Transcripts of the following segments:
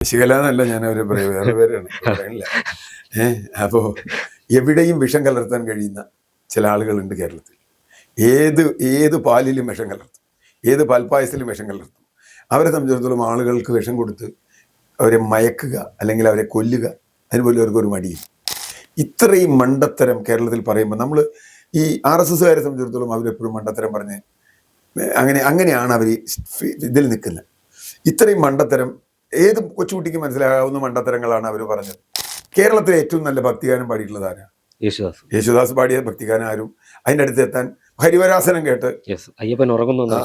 ശശികല എന്നല്ല ഞാൻ അവരെ പറയും, വേറെ പേരാണ് പറയണില്ല. അപ്പോ എവിടെയും വിഷം കലർത്താൻ കഴിയുന്ന ചില ആളുകളുണ്ട് കേരളത്തിൽ. ഏത് ഏത് പാലിലും വിഷം കലർത്തും, ഏത് പാൽപ്പായസത്തിലും വിഷം കലർത്തും. അവരെ സംബന്ധിച്ചിടത്തോളം ആളുകൾക്ക് വിഷം കൊടുത്ത് അവരെ മയക്കുക അല്ലെങ്കിൽ അവരെ കൊല്ലുക, അതിനുപോലും അവർക്കൊരു മടിയില്ല. ഇത്രയും മണ്ടത്തരം കേരളത്തിൽ പറയുമ്പോൾ നമ്മൾ ഈ RSSകാരെ സംബന്ധിച്ചിടത്തോളം അവരെപ്പോഴും മണ്ടത്തരം പറഞ്ഞ് അങ്ങനെയാണ് അവർ ഇതിൽ നിൽക്കുന്നത്. ഇത്രയും മണ്ടത്തരം ഏത് കൊച്ചുകുട്ടിക്ക് മനസ്സിലാകാവുന്ന മണ്ടത്തരങ്ങളാണ് അവർ പറഞ്ഞത്. കേരളത്തിലെ ഏറ്റവും നല്ല ഭക്തിഗാനം പാടിയിട്ടുള്ളത് ആരാ? യേശുദാസ് പാടിയ ഭക്തിഗാനം ആരും അതിൻ്റെ അടുത്ത് എത്താൻ. ഹരിവരാസനം കേട്ട് അയ്യപ്പൻ ഉറങ്ങുന്നു.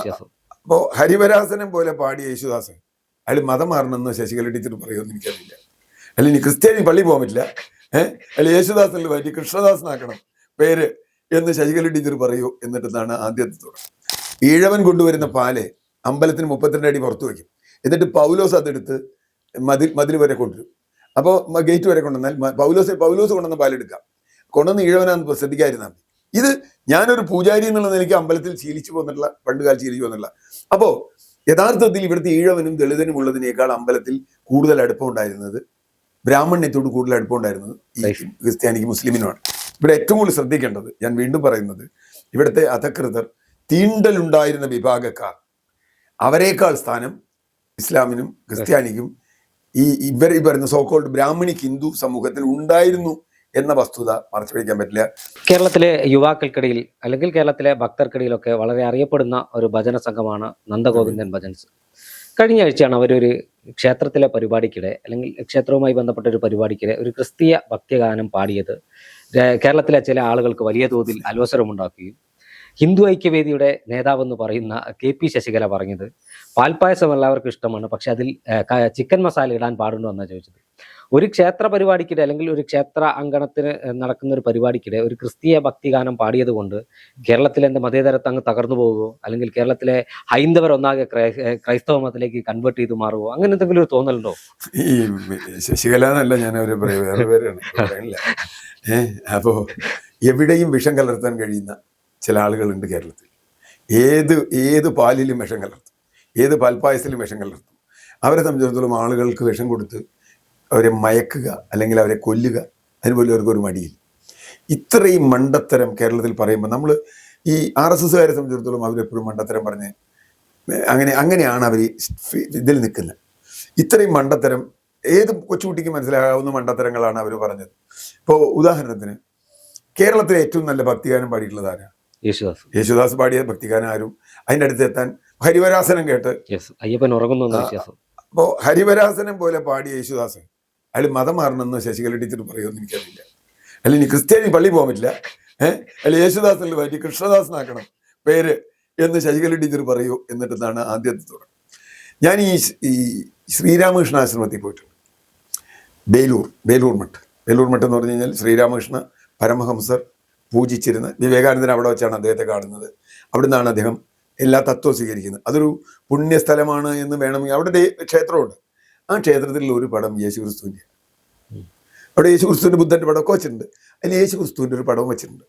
അപ്പോൾ ഹരിവരാസനം പോലെ പാടിയ യേശുദാസ് അയാൾ മതം മാറണമെന്ന് ശശികല ടീച്ചർ പറയുമെന്ന് എനിക്കറിയില്ല. അല്ല ഇനി ക്രിസ്ത്യാനി പള്ളി പോകാൻ പറ്റില്ല, അല്ല യേശുദാസിൽ മാറ്റി കൃഷ്ണദാസനാക്കണം പേര് എന്ന് ശശികല ടീച്ചർ പറയൂ എന്നിട്ടെന്നാണ് ആദ്യത്തെ തുടക്കം. ഈഴവൻ കൊണ്ടുവരുന്ന പാല് അമ്പലത്തിന് 32 അടി പുറത്തു വയ്ക്കും. എന്നിട്ട് പൗലോസ് അതെടുത്ത് മതിൽ വരെ കൊണ്ടുവരും. അപ്പോൾ ഗേറ്റ് വരെ കൊണ്ടുവന്നാൽ പൗലോസ് കൊണ്ടുവന്ന പാലെടുക്കാം, കൊണ്ടുവന്ന് ഈഴവനാന്ന് ശ്രദ്ധിക്കാതിരുന്നാൽ മതി. ഇത് ഞാനൊരു പൂജാരി എന്നുള്ള നിലയ്ക്ക് അമ്പലത്തിൽ ശീലിച്ചു പോന്നിട്ടുള്ള, പണ്ടുകാലം ശീലിച്ചു പോന്നിട്ടുള്ള. അപ്പോൾ യഥാർത്ഥത്തിൽ ഇവിടുത്തെ ഈഴവനും ദളിതനും ഉള്ളതിനേക്കാൾ അമ്പലത്തിൽ കൂടുതൽ അടുപ്പമുണ്ടായിരുന്നത്, ബ്രാഹ്മണ്യത്തോട് കൂടുതൽ അടുപ്പമുണ്ടായിരുന്നത് ഈ ക്രിസ്ത്യാനിക്ക് മുസ്ലിമിനുമാണ്. ഇവിടെ ഏറ്റവും കൂടുതൽ ശ്രദ്ധിക്കേണ്ടത്, ഞാൻ വീണ്ടും പറയുന്നത്, ഇവിടുത്തെ അധകൃതർ, തീണ്ടലുണ്ടായിരുന്ന വിഭാഗക്കാർ, അവരെക്കാൾ സ്ഥാനം ഇസ്ലാമിനും ക്രിസ്ത്യാനിക്കും ഈ പറയുന്ന സോക്കോൾഡ് ബ്രാഹ്മണിക് ഹിന്ദു സമൂഹത്തിൽ ഉണ്ടായിരുന്നു എന്ന വസ്തുത മറച്ചു പിടിക്കാൻ പറ്റില്ല. കേരളത്തിലെ യുവാക്കൾക്കിടയിൽ അല്ലെങ്കിൽ കേരളത്തിലെ ഭക്തർക്കിടയിലൊക്കെ വളരെ അറിയപ്പെടുന്ന ഒരു ഭജന സംഘമാണ് നന്ദഗോവിന്ദൻ ഭജൻസ്. കഴിഞ്ഞ ആഴ്ചയാണ് അവരൊരു ക്ഷേത്രത്തിലെ പരിപാടിക്കിടെ അല്ലെങ്കിൽ ക്ഷേത്രവുമായി ബന്ധപ്പെട്ട ഒരു പരിപാടിക്കിടെ ഒരു ക്രിസ്തീയ ഭക്തിഗാനം പാടിയത് കേരളത്തിലെ ചില ആളുകൾക്ക് വലിയ തോതിൽ അലോസരമുണ്ടാക്കുകയും ഹിന്ദു ഐക്യവേദിയുടെ നേതാവെന്ന് പറയുന്ന KP ശശികല പറഞ്ഞത് പാൽപ്പായസം എല്ലാവർക്കും ഇഷ്ടമാണ്, പക്ഷെ അതിൽ ചിക്കൻ മസാല ഇടാൻ പാടുണ്ടോ എന്നാണ് ചോദിച്ചത്. ഒരു ക്ഷേത്ര പരിപാടിക്കിടെ അല്ലെങ്കിൽ ഒരു ക്ഷേത്ര അങ്കണത്തിന് നടക്കുന്ന ഒരു പരിപാടിക്കിടെ ഒരു ക്രിസ്തീയ ഭക്തിഗാനം പാടിയത് കൊണ്ട് കേരളത്തിലെ എൻ്റെ മതേതരത്വം അങ്ങ് തകർന്നു പോകുമോ, അല്ലെങ്കിൽ കേരളത്തിലെ ഹൈന്ദവർ ഒന്നാകെ ക്രൈസ്തവ മതത്തിലേക്ക് കൺവേർട്ട് ചെയ്ത് മാറുമോ, അങ്ങനെ എന്തെങ്കിലും ഒരു തോന്നലുണ്ടോ? ഈ ശശികല എന്നല്ല ഞാൻ അവരെ പറയും, വേറെ പേരാണ് പറയണില്ല. അപ്പോൾ എവിടെയും വിഷം കലർത്താൻ കഴിയുന്ന ചില ആളുകളുണ്ട് കേരളത്തിൽ. ഏത് പാലിലും വിഷം കലർത്തും, ഏത് പാൽപ്പായസത്തിലും വിഷം കലർത്തും. അവരെ സംബന്ധിച്ചിടത്തോളം ആളുകൾക്ക് വിഷം കൊടുത്ത് അവരെ മയക്കുക അല്ലെങ്കിൽ അവരെ കൊല്ലുക, അതിനുപോലും അവർക്കൊരു മടിയില്ല. ഇത്രയും മണ്ടത്തരം കേരളത്തിൽ പറയുമ്പോൾ നമ്മൾ ഈ RSSകാരെ സംബന്ധിച്ചിടത്തോളം അവരെപ്പോഴും മണ്ടത്തരം പറഞ്ഞ് അങ്ങനെയാണ് അവർ ഇതിൽ നിൽക്കുന്നത്. ഇത്രയും മണ്ടത്തരം ഏത് കൊച്ചുകുട്ടിക്ക് മനസ്സിലാകാവുന്ന മണ്ടത്തരങ്ങളാണ് അവർ പറഞ്ഞത്. ഇപ്പോൾ ഉദാഹരണത്തിന് കേരളത്തിലെ ഏറ്റവും നല്ല ഭക്തിഗാനം പാടിയിട്ടുള്ളത് ആരാ? യേശുദാസ് പാടിയ ഭക്തിഗാനം ആരും അതിൻ്റെ അടുത്ത് എത്താൻ. ഹരിവരാസനം കേട്ട് അയ്യപ്പൻ ഉറങ്ങുന്നു. അപ്പോൾ ഹരിവരാസനം പോലെ പാടിയ യേശുദാസ് അയാൾ മതം മാറണമെന്ന് ശശികല ടീച്ചർ പറയുമെന്ന് എനിക്കറിയില്ല. അല്ല ഇനി ക്രിസ്ത്യാനി പള്ളി പോകാൻ പറ്റില്ല, അല്ല യേശുദാസിൽ മാറ്റി കൃഷ്ണദാസനാക്കണം പേര് എന്ന് ശശികല ടീച്ചർ പറയൂ എന്നിട്ടെന്നാണ് ആദ്യത്തെ തുടക്കം. ഞാൻ ഈ ശ്രീരാമകൃഷ്ണ ആശ്രമത്തിൽ പോയിട്ടുണ്ട്. ബേലൂർ മഠ് എന്ന് പറഞ്ഞു കഴിഞ്ഞാൽ ശ്രീരാമകൃഷ്ണ പരമഹംസർ പൂജിച്ചിരുന്ന, വിവേകാനന്ദൻ അവിടെ വെച്ചാണ് അദ്ദേഹത്തെ കാണുന്നത്. അവിടെ നിന്നാണ് അദ്ദേഹം എല്ലാ തത്വവും സ്വീകരിക്കുന്നത്. അതൊരു പുണ്യസ്ഥലമാണ് എന്ന് വേണമെങ്കിൽ, അവിടെ ക്ഷേത്രമുണ്ട്. ആ ക്ഷേത്രത്തിൽ ഒരു പടം യേശുക്രിസ്തുവിൻ്റെ, അവിടെ യേശുക്രിസ്തുവിൻ്റെ ബുദ്ധൻ്റെ പടമൊക്കെ വെച്ചിട്ടുണ്ട്. അതിൽ യേശുക്രിസ്തുവിൻ്റെ ഒരു പടവും വെച്ചിട്ടുണ്ട്.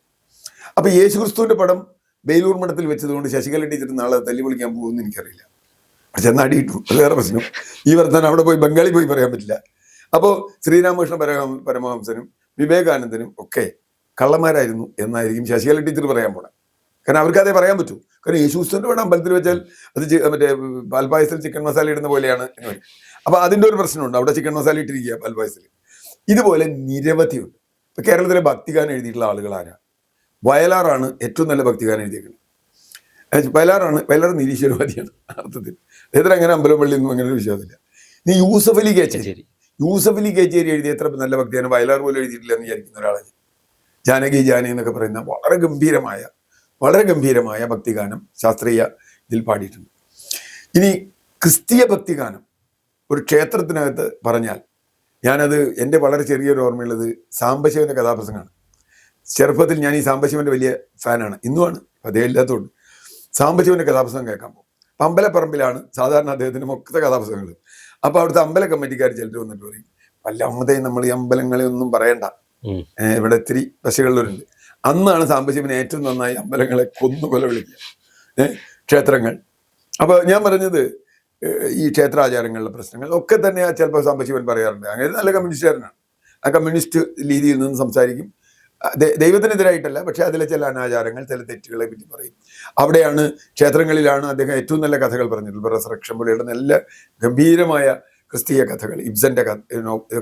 അപ്പോൾ യേശുക്രിസ്തുവിൻ്റെ പടം ബേലൂർ മഠത്തിൽ വെച്ചതുകൊണ്ട് ശശികല ടീച്ചർ നാളെ തല്ലി വിളിക്കാൻ പോകുമെന്ന് എനിക്കറിയില്ല. പക്ഷെ എന്നാൽ അടിയിട്ടു, അത് വേറെ പ്രശ്നം. ഈ വർത്തമാനം അവിടെ പോയി ബംഗാളി പോയി പറയാൻ പറ്റില്ല. അപ്പോൾ ശ്രീരാമകൃഷ്ണ പരമഹംസനും വിവേകാനന്ദനും ഒക്കെ കള്ളന്മാരായിരുന്നു എന്നായിരിക്കും ശശികല ടീച്ചർ പറയാൻ പോണേ. കാരണം അവർക്ക് അതേ പറയാൻ പറ്റൂ. കാരണം യേശുക്രിസ്തുവിൻ്റെ പടം അമ്പലത്തിൽ വെച്ചാൽ അത് മറ്റേ പാൽപ്പായസത്തിൽ ചിക്കൻ മസാല ഇടുന്ന പോലെയാണ് എന്ന് പറയും. അപ്പോൾ അതിൻ്റെ ഒരു പ്രശ്നമുണ്ട്, അവിടെ ചിക്കൻ മസാല ഇട്ടിരിക്കുക പാൽപ്പായസത്തിൽ. ഇതുപോലെ നിരവധിയുണ്ട്. ഇപ്പം കേരളത്തിലെ ഭക്തിഗാനം എഴുതിയിട്ടുള്ള ആളുകൾ ആരാ? വയലാറാണ് ഏറ്റവും നല്ല ഭക്തിഗാനം എഴുതിയേക്കുന്നത്. വയലാർ നിരീശ്വരവാദിയാണ് അർത്ഥത്തിൽ. അദ്ദേഹത്തിന് അങ്ങനെ അമ്പലം പള്ളിയൊന്നും അങ്ങനെ ഒരു വിശ്വാസമില്ല. നീ യൂസഫ് അലി കേച്ചേരി എഴുതിയ എത്ര നല്ല ഭക്തിഗാനം വയലാർ പോലും എഴുതിയിട്ടില്ല എന്ന് വിചാരിക്കുന്ന ഒരാളാണ്. ജാനകി എന്നൊക്കെ പറയുന്ന വളരെ ഗംഭീരമായ ഭക്തിഗാനം ശാസ്ത്രീയ ഇതിൽ പാടിയിട്ടുണ്ട്. ഇനി ക്രിസ്തീയ ഭക്തിഗാനം ഒരു ക്ഷേത്രത്തിനകത്ത് പറഞ്ഞാൽ, ഞാനത് എൻ്റെ വളരെ ചെറിയൊരു ഓർമ്മയുള്ളത് സാംബശിവൻ്റെ കഥാപ്രസംഗമാണ്. ചെറുപ്പത്തിൽ ഞാൻ ഈ സാംബശിവൻ്റെ വലിയ ഫാനാണ്, ഇന്നുമാണ്, അദ്ദേഹം ഇല്ലാത്തതുകൊണ്ട്. സാംബശിവൻ്റെ കഥാപ്രസംഗം കേൾക്കാൻ പോകും. അപ്പം അമ്പലപ്പറമ്പിലാണ് സാധാരണ അദ്ദേഹത്തിൻ്റെ മൊത്തത്തെ കഥാപ്രസംഗങ്ങൾ. അപ്പോൾ അവിടുത്തെ അമ്പല കമ്മിറ്റിക്കാർ ചിലർ വന്നിട്ട് പറയും, വല്ലാമതേ നമ്മൾ ഈ അമ്പലങ്ങളെ ഒന്നും പറയണ്ട, ഇവിടെ ഇത്തിരി പശുകളിലുണ്ട്. അന്നാണ് സാംബശിവന് ഏറ്റവും നന്നായി അമ്പലങ്ങളെ കൊല വിളിക്കുക, ക്ഷേത്രങ്ങൾ. അപ്പോൾ ഞാൻ പറഞ്ഞത് ഈ ക്ഷേത്രാചാരങ്ങളിലെ പ്രശ്നങ്ങൾ ഒക്കെ തന്നെ ചിലപ്പോൾ സാംബശിവൻ പറയാറുണ്ട്. അങ്ങനെ നല്ല കമ്മ്യൂണിസ്റ്റുകാരനാണ്. ആ കമ്മ്യൂണിസ്റ്റ് രീതിയിൽ നിന്ന് സംസാരിക്കും. ദൈവത്തിനെതിരായിട്ടല്ല, പക്ഷെ അതിലെ ചില അനാചാരങ്ങൾ, ചില തെറ്റുകളെ പറ്റി പറയും. അവിടെയാണ്, ക്ഷേത്രങ്ങളിലാണ് അദ്ദേഹം ഏറ്റവും നല്ല കഥകൾ പറഞ്ഞിട്ടുള്ളത്. റെസറക്ഷൻ പോലെയുള്ള നല്ല ഗംഭീരമായ ക്രിസ്തീയ കഥകൾ, ഇബ്സന്റെ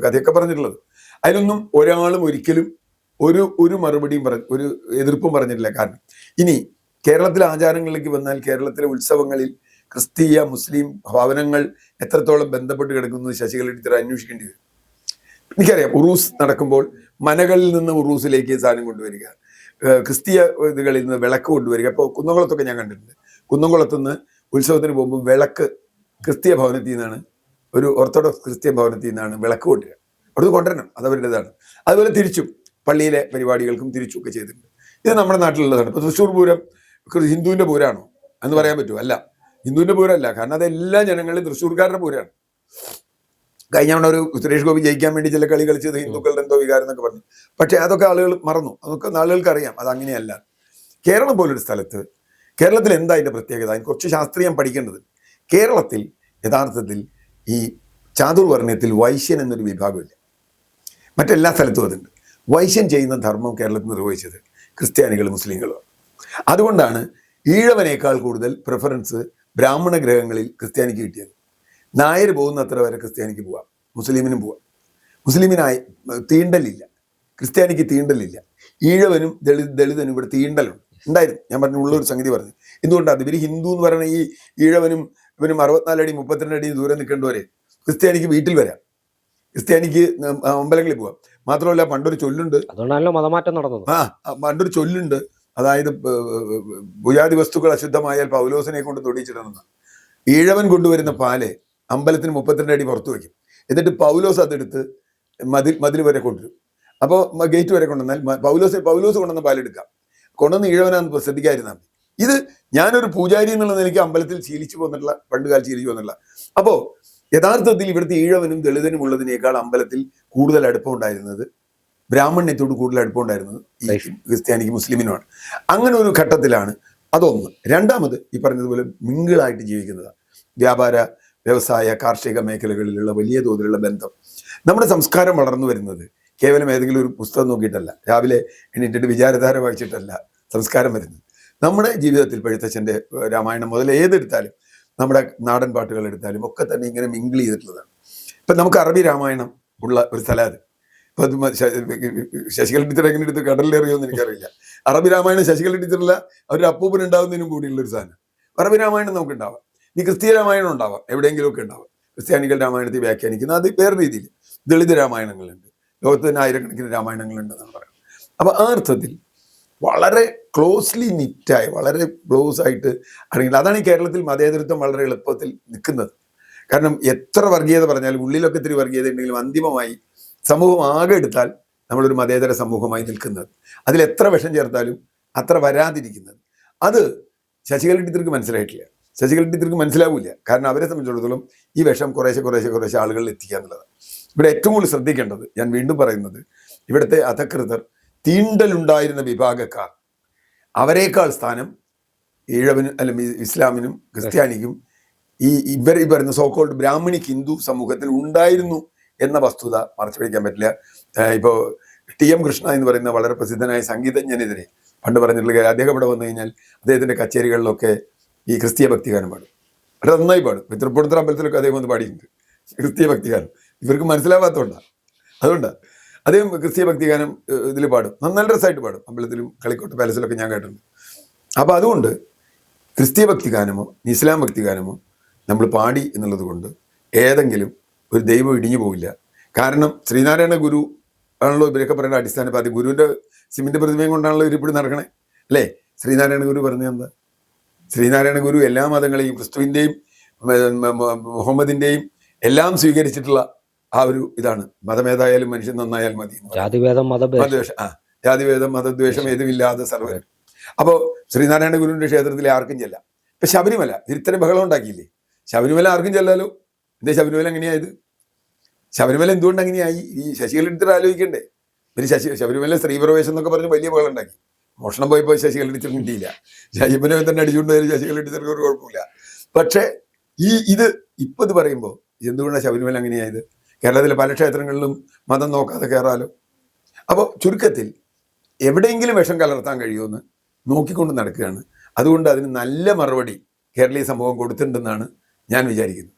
കഥയൊക്കെ പറഞ്ഞിട്ടുള്ളത്. അതിനൊന്നും ഒരാളും ഒരിക്കലും ഒരു മറുപടിയും ഒരു എതിർപ്പും പറഞ്ഞിട്ടില്ല. കാരണം ഇനി കേരളത്തിലെ ആചാരങ്ങളിലേക്ക് വന്നാൽ, കേരളത്തിലെ ഉത്സവങ്ങളിൽ ക്രിസ്തീയ മുസ്ലിം ഭവനങ്ങൾ എത്രത്തോളം ബന്ധപ്പെട്ട് കിടക്കുന്നത് ശശികല ടീച്ചർ അന്വേഷിക്കേണ്ടി വരും. എനിക്കറിയാം, ഉറൂസ് നടക്കുമ്പോൾ മനകളിൽ നിന്ന് ഉറൂസിലേക്ക് സാധനം കൊണ്ടുവരിക, ക്രിസ്തീയ ഇതുകളിൽ നിന്ന് വിളക്ക് കൊണ്ടുവരിക. ഇപ്പോൾ കുന്നംകുളത്തൊക്കെ ഞാൻ കണ്ടിട്ടുണ്ട്. കുന്നംകുളത്തുനിന്ന് ഉത്സവത്തിന് പോകുമ്പോൾ വിളക്ക് ക്രിസ്തീയ ഭവനത്തിൽ നിന്നാണ്, ഒരു ഓർത്തഡോക്സ് ക്രിസ്ത്യൻ ഭവനത്തിൽ നിന്നാണ് വിളക്ക് കൊണ്ടുവരിക. അവിടുന്ന് കൊണ്ടുവരണം, അതവരുടേതാണ്. അതുപോലെ തിരിച്ചും പള്ളിയിലെ പരിപാടികൾക്കും തിരിച്ചും ഒക്കെ ചെയ്തിട്ടുണ്ട്. ഇത് നമ്മുടെ നാട്ടിലുള്ളതാണ്. ഇപ്പോൾ തൃശ്ശൂർ പൂരം ഹിന്ദുവിൻ്റെ പൂരമാണോ എന്ന് പറയാൻ പറ്റുമോ? അല്ല, ഹിന്ദുവിൻ്റെ പൂരമല്ല. കാരണം അതെല്ലാ ജനങ്ങളും തൃശ്ശൂർക്കാരുടെ പൂരമാണ്. കഴിഞ്ഞ തവണ ഒരു സുരേഷ് ഗോപി ജയിക്കാൻ വേണ്ടി ചില കളി കളിച്ചത് ഹിന്ദുക്കളുടെ എന്തോ വികാരം എന്നൊക്കെ പറഞ്ഞു. പക്ഷെ അതൊക്കെ ആളുകൾ മറന്നു. അതൊക്കെ ആളുകൾക്ക് അറിയാം അതങ്ങനെയല്ല. കേരളം പോലൊരു സ്ഥലത്ത്, കേരളത്തിൽ എന്താ അതിൻ്റെ പ്രത്യേകത? അതിന് കുറച്ച് ശാസ്ത്രീയം പഠിക്കേണ്ടത്. കേരളത്തിൽ യഥാർത്ഥത്തിൽ ഈ ചാതുർവർണ്ണയത്തിൽ വൈശ്യൻ എന്നൊരു വിഭാഗമില്ല. മറ്റെല്ലാ സ്ഥലത്തും അതുണ്ട്. വൈശ്യൻ ചെയ്യുന്ന ധർമ്മം കേരളത്തിൽ നിർവഹിച്ചത് ക്രിസ്ത്യാനികളും മുസ്ലിങ്ങളുമാണ്. അതുകൊണ്ടാണ് ഈഴവനേക്കാൾ കൂടുതൽ പ്രിഫറൻസ് ബ്രാഹ്മണ ഗ്രഹങ്ങളിൽ ക്രിസ്ത്യാനിക്ക് കിട്ടിയത്. നായർ പോകുന്നത്ര വരെ ക്രിസ്ത്യാനിക്ക് പോവാം, മുസ്ലിമിനും പോവാം. മുസ്ലിമിനായി തീണ്ടലില്ല, ക്രിസ്ത്യാനിക്ക് തീണ്ടലില്ല. ഈഴവനും ദളിതനും ഇവിടെ തീണ്ടലുണ്ട്, ഉണ്ടായിരുന്നു. ഞാൻ പറഞ്ഞു ഉള്ളൊരു സംഗതി പറഞ്ഞു. എന്തുകൊണ്ടാണ് ഇവർ ഹിന്ദു എന്ന് പറയുന്ന ഈ ഈഴവനും ഇവനും 64 അടി 32 അടി ദൂരം നിൽക്കേണ്ടവരെ ക്രിസ്ത്യാനിക്ക് വീട്ടിൽ വരാം, ക്രിസ്ത്യാനിക്ക് അമ്പലങ്ങളിൽ പോവാം. മാത്രമല്ല, പണ്ടൊരു ചൊല്ലുണ്ട്, അതുകൊണ്ടാണല്ലോ മതമാറ്റം നടന്നത്. പണ്ടൊരു ചൊല്ലുണ്ട്, അതായത് ഭുജാതി വസ്തുക്കൾ അശുദ്ധമായാൽ പൗലോസിനെ കൊണ്ട് തൊടിച്ചിടണമെന്ന്. ഈഴവൻ കൊണ്ടുവരുന്ന പാല് അമ്പലത്തിന് 32 അടി പുറത്തു വയ്ക്കും. എന്നിട്ട് പൗലോസ് അതെടുത്ത് മതിൽ വരെ കൊണ്ടുവരും. അപ്പോൾ ഗേറ്റ് വരെ കൊണ്ടുവന്നാൽ പൗലോസ് കൊണ്ടുവന്ന പാലെടുക്കാം. കൊണ്ടുവന്ന് ഈഴവനാന്ന് ശ്രദ്ധിക്കാതിരുന്നാൽ മതി. ഇത് ഞാനൊരു പൂജാരി എന്നുള്ള നിലയ്ക്ക് അമ്പലത്തിൽ ശീലിച്ചു പോന്നിട്ടുള്ള, പണ്ടുകാലം ശീലിച്ചു പോന്നിട്ടുള്ള. അപ്പോൾ യഥാർത്ഥത്തിൽ ഇവിടുത്തെ ഈഴവനും ദളിതനും ഉള്ളതിനേക്കാൾ അമ്പലത്തിൽ കൂടുതൽ അടുപ്പമുണ്ടായിരുന്നത്, ബ്രാഹ്മണ്യത്തോട് കൂടുതൽ അടുപ്പമുണ്ടായിരുന്നത് ഈ ക്രിസ്ത്യാനിക്ക് മുസ്ലിമിനുമാണ്. അങ്ങനെ ഒരു ഘട്ടത്തിലാണ് അതൊന്ന്. രണ്ടാമത് ഈ പറഞ്ഞതുപോലെ മിങ്കിളായിട്ട് ജീവിക്കുന്നതാണ്. വ്യാപാര വ്യവസായ കാർഷിക മേഖലകളിലുള്ള വലിയ തോതിലുള്ള ബന്ധം. നമ്മുടെ സംസ്കാരം വളർന്നു വരുന്നത് കേവലം ഏതെങ്കിലും ഒരു പുസ്തകം നോക്കിയിട്ടല്ല, രാവിലെ എണീറ്റിട്ട് വിചാരധാര വായിച്ചിട്ടല്ല സംസ്കാരം വരുന്നത്. നമ്മുടെ ജീവിതത്തിൽ എഴുത്തച്ഛൻ്റെ രാമായണം മുതൽ ഏതെടുത്താലും, നമ്മുടെ നാടൻ പാട്ടുകൾ എടുത്താലും ഒക്കെ തന്നെ ഇങ്ങനെ മിങ്കിൾ ചെയ്തിട്ടുള്ളതാണ്. ഇപ്പം നമുക്ക് അറബി രാമായണം ഉള്ള ഒരു സ്ഥലം അത്. ഇപ്പം ശശികല ടീച്ചർ എങ്ങനെ എടുത്ത് കടലിലേറിയോന്ന് എനിക്കറിയില്ല. അറബി രാമായണം ശശികല ടീച്ചറില്ല, അവരുടെ അപ്പൂപ്പൻ ഉണ്ടാവുന്നതിനും കൂടിയുള്ളൊരു സാധനം. അറബി രാമായണം നമുക്ക് ഉണ്ടാവാം, ഈ ക്രിസ്തീയ രാമായണം ഉണ്ടാവാം, എവിടെയെങ്കിലുമൊക്കെ ഉണ്ടാവാം. ക്രിസ്ത്യാനികൾ രാമായണത്തെ വ്യാഖ്യാനിക്കുന്നത് അത് വേറെ രീതിയിൽ. ദളിത് രാമായണങ്ങളുണ്ട്, ലോകത്ത് തന്നെ ആയിരക്കണക്കിന് രാമായണങ്ങളുണ്ടെന്നാണ് പറയുന്നത്. അപ്പോൾ ആ അർത്ഥത്തിൽ വളരെ ക്ലോസ്ലി നിറ്റായി, വളരെ ക്ലോസ് ആയിട്ട് അറിയില്ല. അതാണ് ഈ കേരളത്തിൽ മതേതരത്വം വളരെ എളുപ്പത്തിൽ നിൽക്കുന്നത്. കാരണം എത്ര വർഗീയത പറഞ്ഞാലും, ഉള്ളിലൊക്കെ ഇത്തിരി വർഗീയത ഉണ്ടെങ്കിലും അന്തിമമായി സമൂഹം ആകെ എടുത്താൽ നമ്മളൊരു മതേതര സമൂഹമായി നിൽക്കുന്നത്. അതിലെത്ര വിഷം ചേർത്താലും അത്ര വരാതിരിക്കുന്നത്. അത് ശശികല ടീച്ചർക്ക് മനസ്സിലായിട്ടില്ല. ശശികല ടീച്ചർക്ക് മനസ്സിലാവില്ല. കാരണം അവരെ സംബന്ധിച്ചിടത്തോളം ഈ വിഷം കുറേശ്ശെ ആളുകളിൽ എത്തിക്കുക എന്നുള്ളതാണ്. ഇവിടെ ഏറ്റവും കൂടുതൽ ശ്രദ്ധിക്കേണ്ടത്, ഞാൻ വീണ്ടും പറയുന്നത്, ഇവിടുത്തെ അധകൃതർ, തീണ്ടലുണ്ടായിരുന്ന വിഭാഗക്കാർ, അവരെക്കാൾ സ്ഥാനം ഈഴവനും അല്ലെങ്കിൽ ഇസ്ലാമിനും ക്രിസ്ത്യാനിക്കും ഈ പറയുന്ന സോക്കോൾഡ് ബ്രാഹ്മണിക് ഹിന്ദു സമൂഹത്തിൽ ഉണ്ടായിരുന്നു എന്ന വസ്തുത മറച്ചു പിടിക്കാൻ പറ്റില്ല. ഇപ്പോൾ TM കൃഷ്ണ എന്ന് പറയുന്ന വളരെ പ്രസിദ്ധനായ സംഗീതജ്ഞനെതിരെ പണ്ട് പറഞ്ഞിട്ടുള്ള കാര്യം, അദ്ദേഹം ഇവിടെ വന്നു കഴിഞ്ഞാൽ അദ്ദേഹത്തിൻ്റെ കച്ചേരികളിലൊക്കെ ഈ ക്രിസ്തീയ ഭക്തിഗാനം പാടും. അത് നന്നായി പാടും. തൃപ്പൂണിത്തുറ അമ്പലത്തിലൊക്കെ അദ്ദേഹം വന്ന് പാടിയിട്ടുണ്ട് ക്രിസ്തീയ ഭക്തിഗാനം. ഇവർക്ക് മനസ്സിലാവാത്തതുകൊണ്ടാണ്. അതുകൊണ്ടാണ് അദ്ദേഹം ക്രിസ്തീയ ഭക്തിഗാനം ഇതിൽ പാടും, നല്ല രസമായിട്ട് പാടും. അമ്പലത്തിലും കളിക്കോട്ട് പാലസിലൊക്കെ ഞാൻ കേട്ടിട്ടുണ്ട്. അപ്പോൾ അതുകൊണ്ട് ക്രിസ്തീയ ഭക്തിഗാനമോ ഇസ്ലാം ഭക്തിഗാനമോ നമ്മൾ പാടി എന്നുള്ളത് കൊണ്ട് ഏതെങ്കിലും ഒരു ദൈവം ഇടിഞ്ഞു പോവില്ല. കാരണം ശ്രീനാരായണ ഗുരു ആണല്ലോ ഇവരൊക്കെ പറയുന്ന അടിസ്ഥാനം. അത് ഗുരുവിൻ്റെ സിമിൻ്റെ പ്രതിമയും കൊണ്ടാണല്ലോ ഇവരിപ്പോഴും നടക്കണേ, അല്ലേ? ശ്രീനാരായണ ഗുരു പറഞ്ഞ എന്താ? ശ്രീനാരായണ ഗുരു എല്ലാ മതങ്ങളെയും, ക്രിസ്തുവിൻ്റെയും മുഹമ്മദിൻ്റെയും എല്ലാം സ്വീകരിച്ചിട്ടുള്ള ആ ഒരു ഇതാണ്, മതമേതായാലും മനുഷ്യൻ നന്നായാൽ മതി. ജാതിഭേദം ജാതിഭേദം മതദ്വേഷം ഏതുമില്ലാതെ സർവ്വം. അപ്പോൾ ശ്രീനാരായണ ഗുരുവിൻ്റെ ക്ഷേത്രത്തിലെ ആർക്കും ചെല്ലാം. ഇപ്പം ശബരിമല ഇത്തരം ബഹളം ഉണ്ടാക്കിയില്ലേ? ശബരിമല ആർക്കും ചെല്ലാലോ. എന്തേ ശബരിമല എങ്ങനെയായത്? ശബരിമല എന്തുകൊണ്ട് അങ്ങനെയായി? ഈ ശശികല ടീച്ചർ ആലോചിക്കണ്ടേ? പിന്നെ ശബരിമല സ്ത്രീപ്രവേശം എന്നൊക്കെ പറഞ്ഞ് വലിയ ബഹളം ഉണ്ടാക്കി. മോഷണം പോയപ്പോൾ ശശികല ടീച്ചർ കിട്ടിയില്ല. ശശിപ്പനെ തന്നെ അടിച്ചുകൊണ്ട് ശശികല ടീച്ചർക്ക് ഒരു കുഴപ്പമില്ല. പക്ഷേ ഇത് ഇപ്പൊ ഇത് പറയുമ്പോൾ എന്തുകൊണ്ടാണ് ശബരിമല അങ്ങനെയായത്? കേരളത്തിലെ പല ക്ഷേത്രങ്ങളിലും മതം നോക്കാതെ കയറാലോ. അപ്പോൾ ചുരുക്കത്തിൽ എവിടെയെങ്കിലും വിഷം കലർത്താൻ കഴിയുമെന്ന് നോക്കിക്കൊണ്ട് നടക്കുകയാണ്. അതുകൊണ്ട് അതിന് നല്ല മറുപടി കേരളീയ സമൂഹം കൊടുത്തിട്ടുണ്ടെന്നാണ് ഞാൻ വിചാരിക്കുന്നത്.